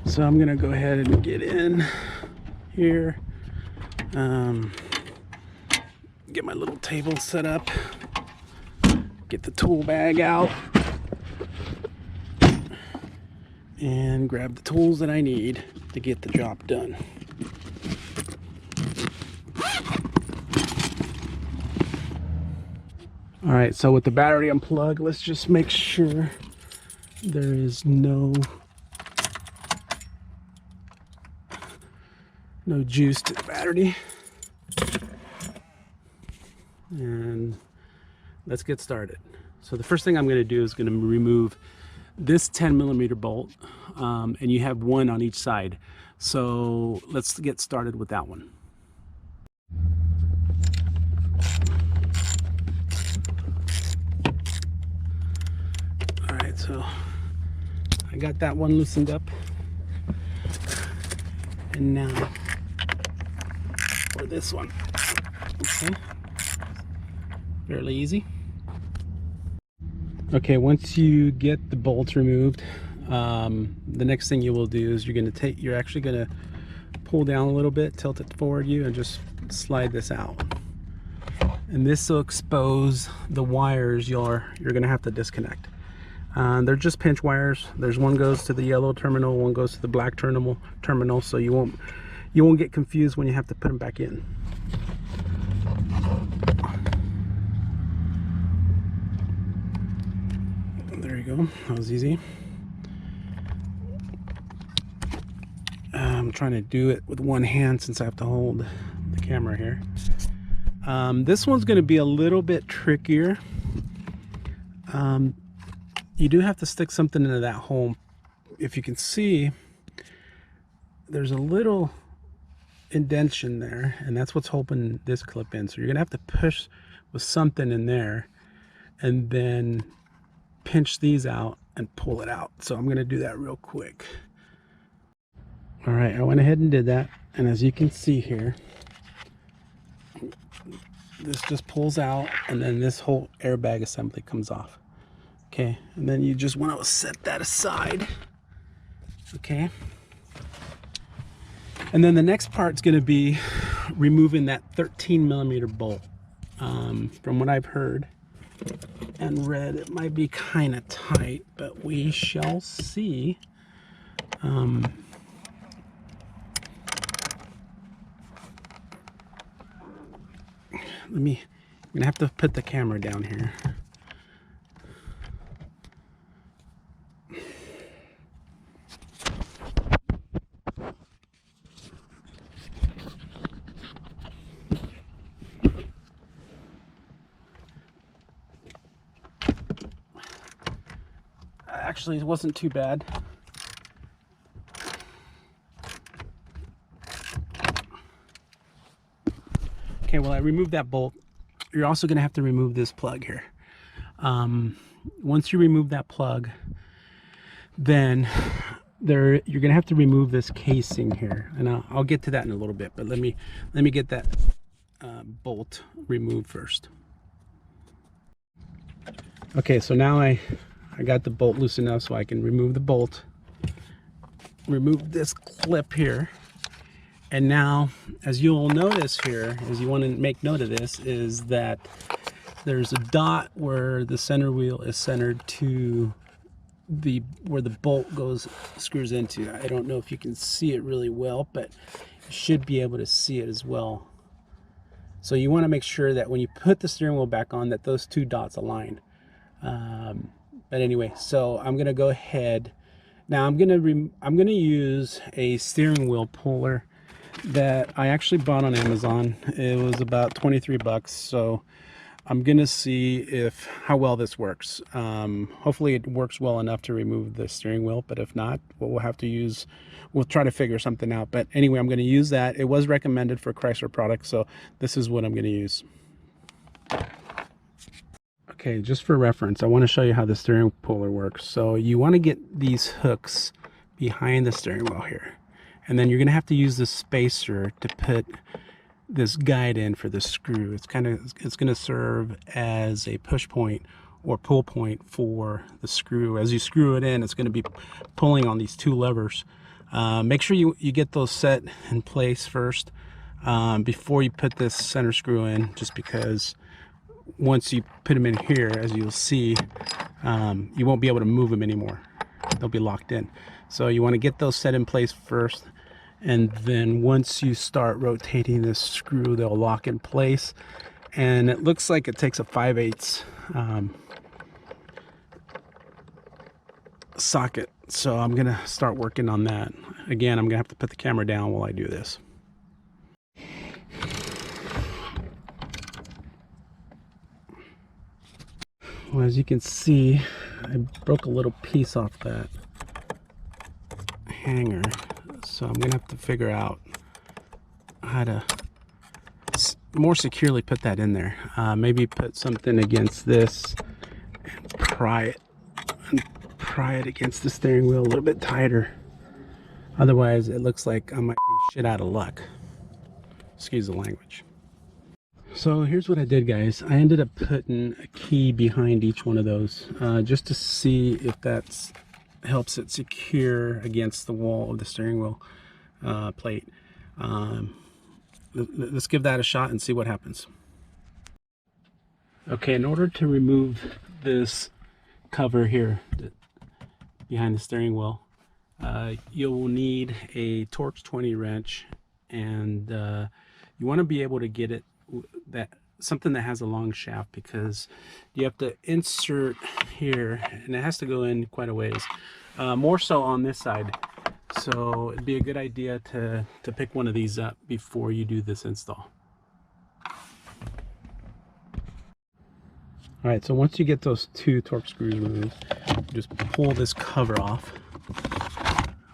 So I'm gonna go ahead and get in here, get my little table set up, get the tool bag out, and grab the tools that I need to get the job done. All right, so with the battery unplugged, let's just make sure there is no juice to the battery. And let's get started. So the first thing I'm going to do is going to remove this 10mm bolt, and you have one on each side. So let's get started with that one. All right, so I got that one loosened up, and now for this one. Okay, fairly easy. Okay, once you get the bolts removed, the next thing you will do is you're actually gonna pull down a little bit, tilt it forward you, and just slide this out. And this will expose the wires you're gonna have to disconnect. They're just pinch wires. There's one goes to the yellow terminal, one goes to the black terminal, so you won't get confused when you have to put them back in. There you go. That was easy. I'm trying to do it with one hand since I have to hold the camera here. This one's going to be a little bit trickier. You do have to stick something into that hole. If you can see, there's a little indentation there, and that's what's holding this clip in. So you're going to have to push with something in there and then pinch these out and pull it out. So I'm going to do that real quick. All right, I went ahead and did that, and as you can see here, this just pulls out, and then this whole airbag assembly comes off. Okay, and then you just want to set that aside. Okay, and then the next part's going to be removing that 13mm bolt. From what I've heard and read, it might be kind of tight, but we shall see. I'm gonna have to put the camera down here. Actually, it wasn't too bad. Okay, well, I removed that bolt. You're also going to have to remove this plug here. Once you remove that plug, then you're going to have to remove this casing here, and I'll get to that in a little bit. But let me get that bolt removed first. Okay, so now I got the bolt loose enough so I can remove the bolt, remove this clip here. And now, as you'll notice here, as you want to make note of this, is that there's a dot where the center wheel is centered to where the bolt screws into. I don't know if you can see it really well, but you should be able to see it as well. So you want to make sure that when you put the steering wheel back on, that those two dots align. But anyway, so I'm gonna go ahead now. I'm gonna use a steering wheel puller that I actually bought on Amazon. It was about 23 bucks. So I'm gonna see how well this works. Hopefully it works well enough to remove the steering wheel, but if not, we'll try to figure something out. But anyway, I'm gonna use that. It was recommended for Chrysler products, so this is what I'm gonna use. Okay, just for reference, I want to show you how the steering puller works. So you want to get these hooks behind the steering wheel here, and then you're going to have to use the spacer to put this guide in for the screw. It's going to serve as a push point or pull point for the screw. As you screw it in, it's going to be pulling on these two levers Make sure you get those set in place first before you put this center screw in, just because once you put them in here, as you'll see, you won't be able to move them anymore. They'll be locked in. So you want to get those set in place first, and then once you start rotating this screw, they'll lock in place. And it looks like it takes a 5/8 socket, so I'm gonna start working on that. Again, I'm gonna have to put the camera down while I do this. Well, as you can see, I broke a little piece off that hanger, so I'm gonna have to figure out how to more securely put that in there. Maybe put something against this and pry it against the steering wheel a little bit tighter. Otherwise, it looks like I might be shit out of luck. Excuse the language. So here's what I did, guys. I ended up putting a key behind each one of those just to see if that helps it secure against the wall of the steering wheel plate. Let's give that a shot and see what happens. Okay, in order to remove this cover here behind the steering wheel, you will need a Torx 20 wrench, and you want to be able to get it something that has a long shaft, because you have to insert here and it has to go in quite a ways, more so on this side. So it'd be a good idea to pick one of these up before you do this install. All right, so once you get those two Torx screws removed, just pull this cover off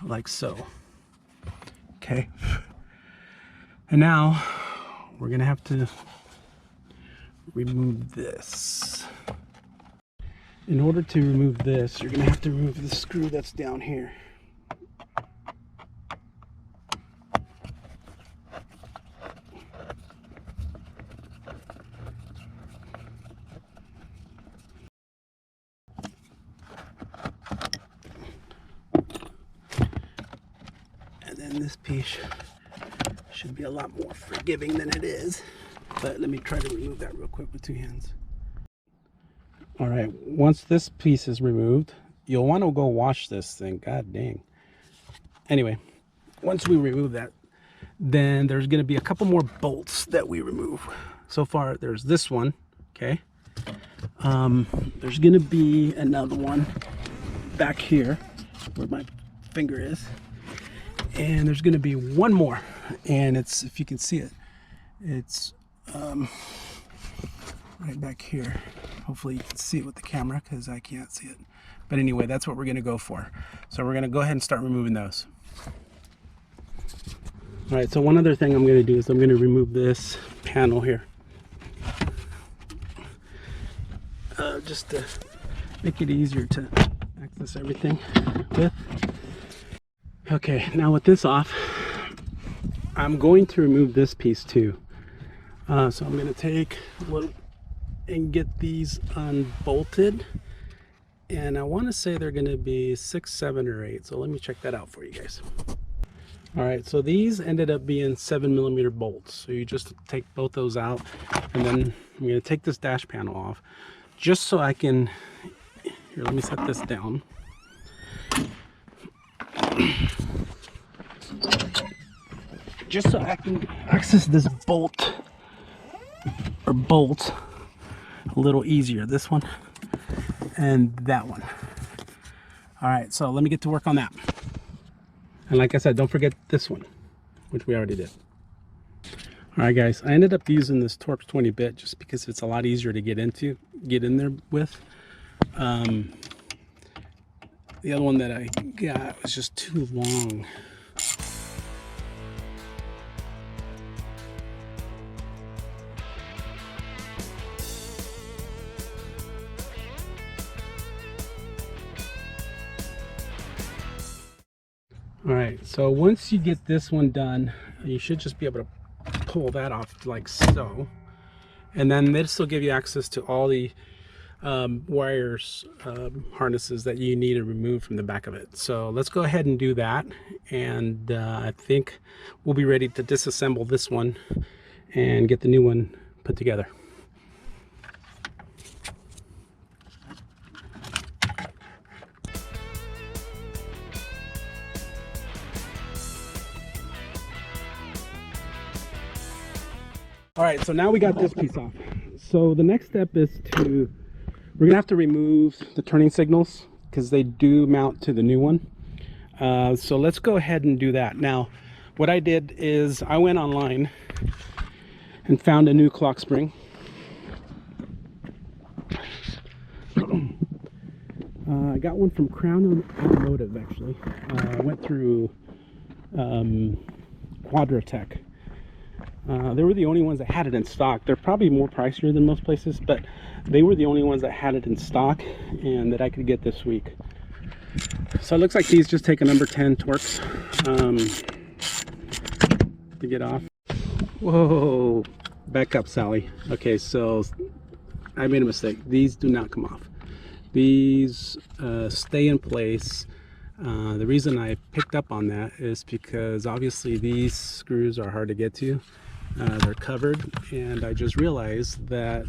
like so. Okay, and now we're gonna have to remove this. In order to remove this, you're gonna have to remove the screw that's down here. And then this piece should be a lot more forgiving than it is. But let me try to remove that real quick with two hands. All right, once this piece is removed, you'll want to go wash this thing. God dang. Anyway, once we remove that, then there's going to be a couple more bolts that we remove. So far, there's this one, okay? There's going to be another one back here where my finger is. And there's going to be one more, and it's, if you can see it, it's right back here. Hopefully you can see it with the camera, because I can't see it. But anyway, that's what we're going to go for. So we're going to go ahead and start removing those. All right, so one other thing I'm going to do is I'm going to remove this panel here, just to make it easier to access everything with. Okay, now with this off, I'm going to remove this piece too. So I'm going to take a little and get these unbolted, and I want to say they're going to be 6, 7, or 8. So let me check that out for you guys. All right, so these ended up being 7mm bolts. So you just take both those out, and then I'm going to take this dash panel off, just so I can. Here, let me set this down. Just so I can access this bolt or bolts a little easier. This one and that one. All right, so let me get to work on that. And like I said, don't forget this one, which we already did. All right, guys, I ended up using this Torx 20 bit just because it's a lot easier to get in there with. The other one that I got was just too long. All right, so once you get this one done, you should just be able to pull that off like so. And then this will give you access to all the wires, harnesses that you need to remove from the back of it. So let's go ahead and do that, and I think we'll be ready to disassemble this one and get the new one put together. All right, so now we got this piece off. So the next step is we're gonna have to remove the turning signals because they do mount to the new one. So let's go ahead and do that. Now, what I did is I went online and found a new clock spring. I got one from Crown Automotive, actually. I went through Quadratech. They were the only ones that had it in stock. They're probably more pricier than most places, but they were the only ones that had it in stock and that I could get this week. So it looks like these just take a number 10 Torx to get off. Whoa, back up, Sally. Okay, so I made a mistake. These do not come off. These stay in place. The reason I picked up on that is because obviously these screws are hard to get to. They're covered, and I just realized that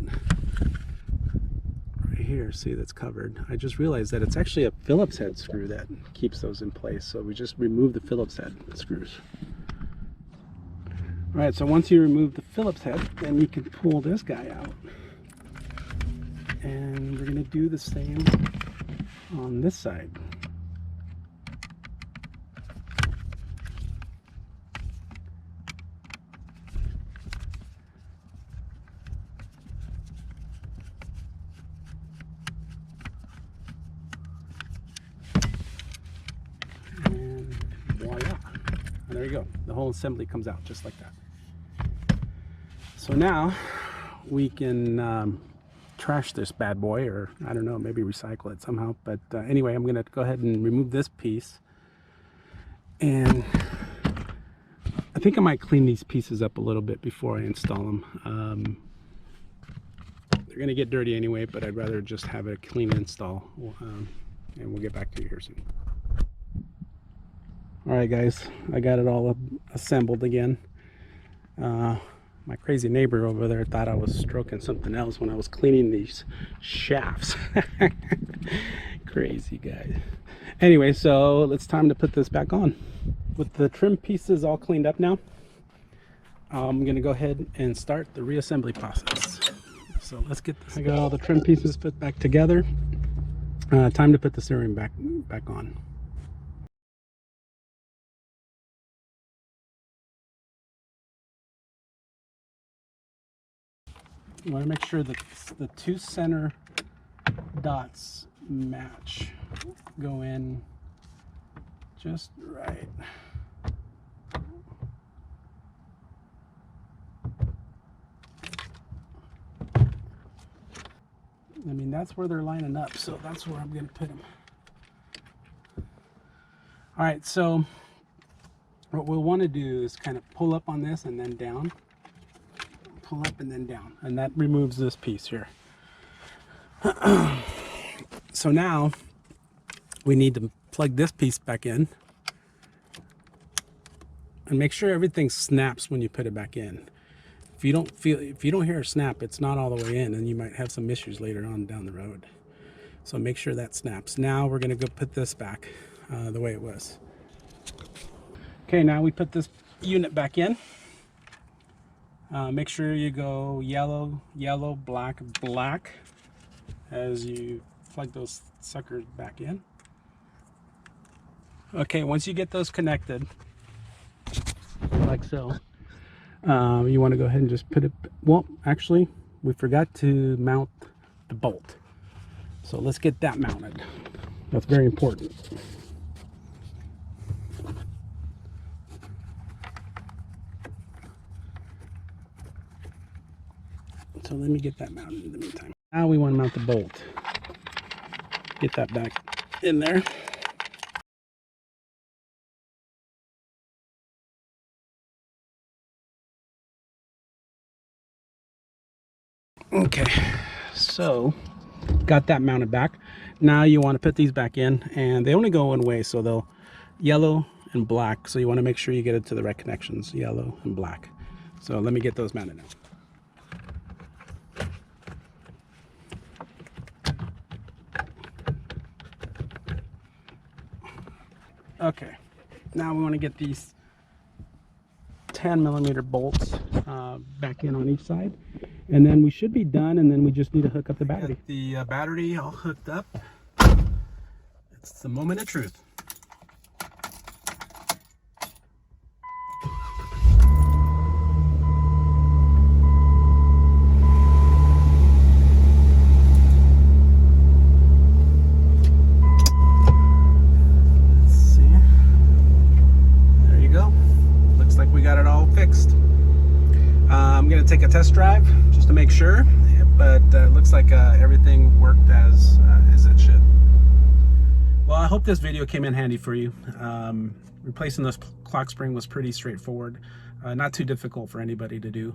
right here, see, that's covered. I just realized that it's actually a Phillips head screw that keeps those in place. So we just remove the Phillips head screws. All right, so once you remove the Phillips head, then you can pull this guy out. And we're gonna do the same on this side. And voila. And there you go. The whole assembly comes out just like that. So now we can trash this bad boy, or I don't know, maybe recycle it somehow. But anyway, I'm gonna go ahead and remove this piece, and I think I might clean these pieces up a little bit before I install them. They're gonna get dirty anyway, but I'd rather just have a clean install, and we'll get back to you here soon. All right, guys, I got it all assembled again. My crazy neighbor over there thought I was stroking something else when I was cleaning these shafts. Crazy guy. Anyway, so it's time to put this back on. With the trim pieces all cleaned up now, I'm gonna go ahead and start the reassembly process. So let's get this. I got all the trim pieces put back together. Time to put the steering back on. You want to make sure that the two center dots match, go in just right. I mean, that's where they're lining up, so that's where I'm going to put them. All right, so what we'll want to do is kind of pull up on this and then down. Pull up and then down, and that removes this piece here. So now we need to plug this piece back in and make sure everything snaps when you put it back in. If you don't hear a snap, it's not all the way in, and you might have some issues later on down the road. So make sure that snaps. Now we're going to go put this back the way it was. Okay, now we put this unit back in. Make sure you go yellow, yellow, black, black as you plug those suckers back in. Okay, once you get those connected, like so, you want to go ahead and just put it, well, actually, we forgot to mount the bolt. So let's get that mounted. That's very important. So let me get that mounted in the meantime. Now we want to mount the bolt. Get that back in there. Okay, so Got that mounted back. Now you want to put these back in, and they only go one way, so they'll yellow and black. So you want to make sure you get it to the right connections, yellow and black. So let me get those mounted now. Okay, now we want to get these 10mm bolts back in on each side, and then we should be done, and then we just need to hook up the battery. Got the battery all hooked up. It's the moment of truth. Fixed. I'm going to take a test drive just to make sure, but looks like everything worked as it should. Well, I hope this video came in handy for you. Replacing this clock spring was pretty straightforward, not too difficult for anybody to do.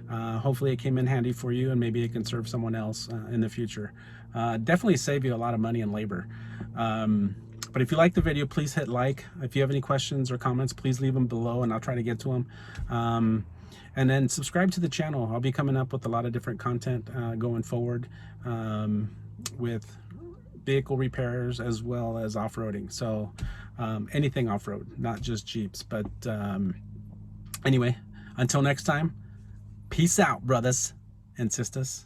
Hopefully it came in handy for you, and maybe it can serve someone else in the future. Definitely save you a lot of money and labor. But if you like the video, please hit like. If you have any questions or comments, please leave them below and I'll try to get to them. And then subscribe to the channel. I'll be coming up with a lot of different content going forward with vehicle repairs as well as off-roading. So anything off-road, not just Jeeps. But anyway, until next time, peace out, brothers and sisters.